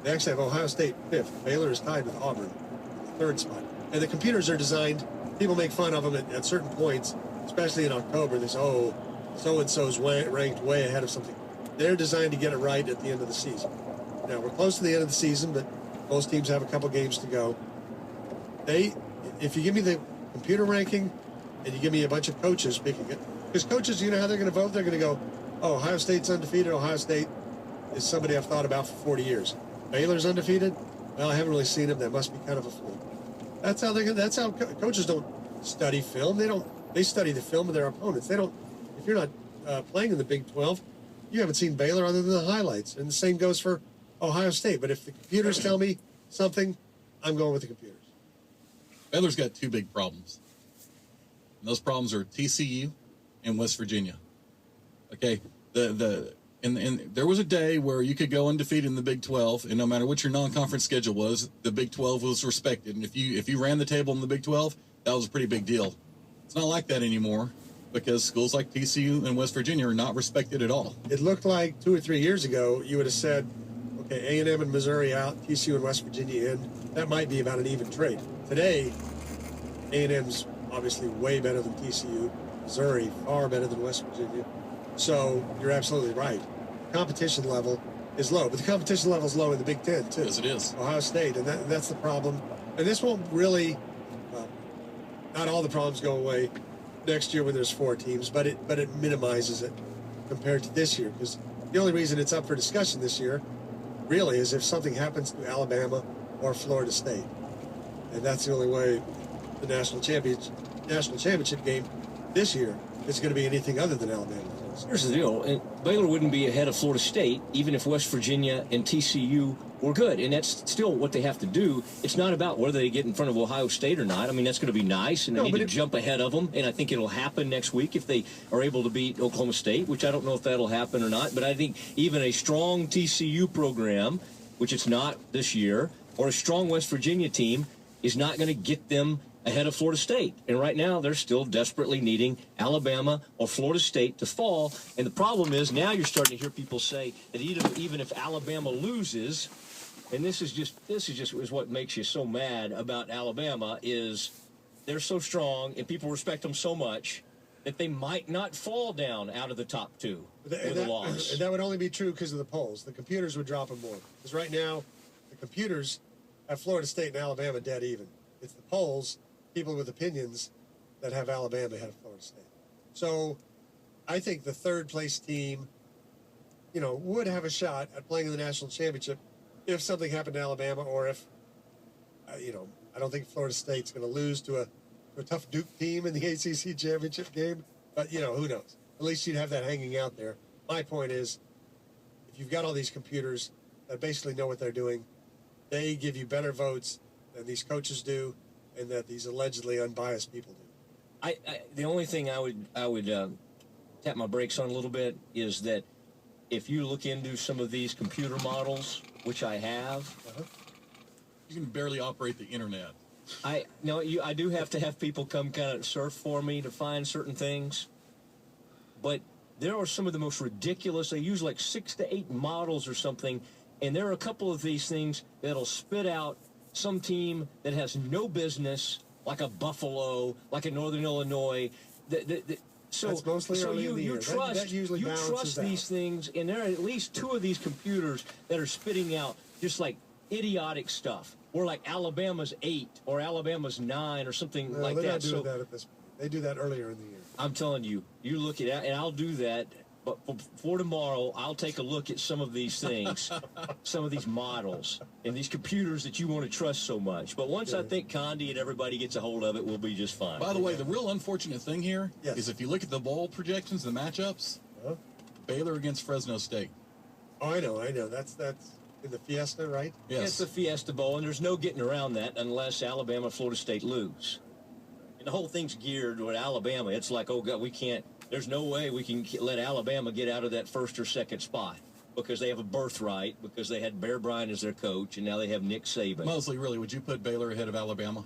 They actually have Ohio State 5th. Baylor is tied with Auburn, 3rd spot. And the computers are designed, people make fun of them at certain points, especially in October. They say, oh, so-and-so's ranked way ahead of something. They're designed to get it right at the end of the season. Now, we're close to the end of the season, but most teams have a couple games to go. If you give me the computer ranking and you give me a bunch of coaches picking it, because coaches, you know how they're going to vote? They're going to go, oh, Ohio State's undefeated. Ohio State is somebody I've thought about for 40 years. Baylor's undefeated. Well, I haven't really seen them. That must be kind of a fluke. That's how coaches don't study film. They study the film of their opponents. They don't. If you're not playing in the Big 12, you haven't seen Baylor other than the highlights. And the same goes for Ohio State. But if the computers tell me something, I'm going with the computers. Baylor's got 2 big problems. And those problems are TCU and West Virginia. Okay, and there was a day where you could go undefeated in the Big 12, and no matter what your non-conference schedule was, the Big 12 was respected. And if you ran the table in the Big 12, that was a pretty big deal. It's not like that anymore because schools like TCU and West Virginia are not respected at all. It looked like 2 or 3 years ago you would have said, okay, A&M and Missouri out, TCU and West Virginia in. That might be about an even trade. Today, A&M's obviously way better than TCU. Missouri far better than West Virginia. So you're absolutely right. Competition level is low, but the competition level is low in the Big Ten too. Yes, it is. Ohio State, and that's the problem. And this won't really, not all the problems go away next year when there's 4 teams, but it minimizes it compared to this year, because the only reason it's up for discussion this year really is if something happens to Alabama or Florida State, and that's the only way the national championship game this year is going to be anything other than Alabama. Here's the deal. And Baylor wouldn't be ahead of Florida State even if West Virginia and TCU were good. And that's still what they have to do. It's not about whether they get in front of Ohio State or not. I mean, that's going to be nice, and they need to jump ahead of them. And I think it'll happen next week if they are able to beat Oklahoma State, which I don't know if that'll happen or not. But I think even a strong TCU program, which it's not this year, or a strong West Virginia team is not going to get them ahead of Florida State. And right now, they're still desperately needing Alabama or Florida State to fall. And the problem is now you're starting to hear people say that even if Alabama loses, and this is just what makes you so mad about Alabama, is they're so strong and people respect them so much that they might not fall down out of the top 2 with a loss. And that would only be true because of the polls. The computers would drop them more. Because right now, the computers have Florida State and Alabama dead even. It's the polls, people with opinions, that have Alabama ahead of Florida State. So I think the 3rd place team, would have a shot at playing in the national championship if something happened to Alabama, or if, I don't think Florida State's going to lose to a tough Duke team in the ACC championship game. But, who knows? At least you'd have that hanging out there. My point is, if you've got all these computers that basically know what they're doing, they give you better votes than these coaches do, and that these allegedly unbiased people do. The only thing I would tap my brakes on a little bit is that if you look into some of these computer models, which I have, you can barely operate the internet. I do have to have people come kind of surf for me to find certain things, but there are some of the most ridiculous. They use like 6 to 8 models or something, and there are a couple of these things that'll spit out some team that has no business, like a Buffalo, like a Northern Illinois. So that's mostly early in the year. You trust these things, and there are at least 2 of these computers that are spitting out just like idiotic stuff. Or like Alabama's 8 or Alabama's 9 or something like that. They're not doing that at this point. They do that earlier in the year. I'm telling you, you look at that, and I'll do that. But for tomorrow, I'll take a look at some of these things, some of these models, and these computers that you want to trust so much. But once I think Condi and everybody gets a hold of it, we'll be just fine. By the way, the real unfortunate thing here is if you look at the bowl projections, the matchups, Baylor against Fresno State. Oh, I know. That's in the Fiesta, right? Yes. It's the Fiesta Bowl, and there's no getting around that unless Alabama and Florida State lose. And the whole thing's geared toward Alabama. It's like, oh, God, we can't. There's no way we can let Alabama get out of that 1st or 2nd spot because they have a birthright, because they had Bear Bryant as their coach, and now they have Nick Saban. Mostly, really, would you put Baylor ahead of Alabama?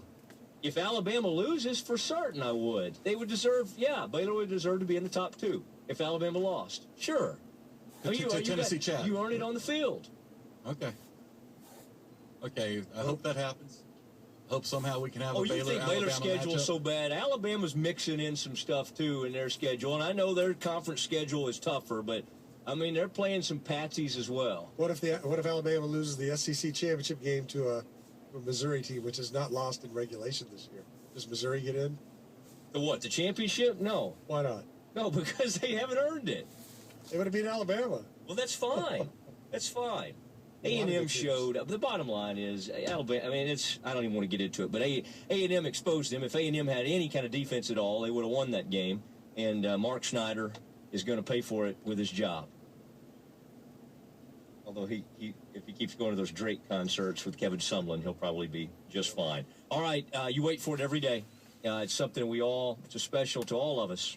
If Alabama loses, for certain I would. They would deserve, Baylor would deserve to be in the top 2 if Alabama lost. Sure. Tennessee Chat. You earn it on the field. Okay. Okay, I hope that happens. I hope somehow we can have a You Baylor think Baylor's Alabama schedule matchup. is so bad? Alabama's mixing in some stuff too in their schedule, and I know their conference schedule is tougher, but I mean they're playing some patsies as well. What if Alabama loses the SEC championship game to a Missouri team, which has not lost in regulation this year? Does Missouri get in? The what? The championship? No, Why not? no, because they haven't earned it. They would have beat Alabama. Well, that's fine. That's fine. A lot of A&M good showed up. The bottom line is Alabama. I mean, I don't even want to get into it, but A&M exposed them. If A&M had any kind of defense at all, they would have won that game. And Mark Schneider is going to pay for it with his job. Although if he keeps going to those Drake concerts with Kevin Sumlin, he'll probably be just fine. All right, you wait for it every day. It's something it's special to all of us.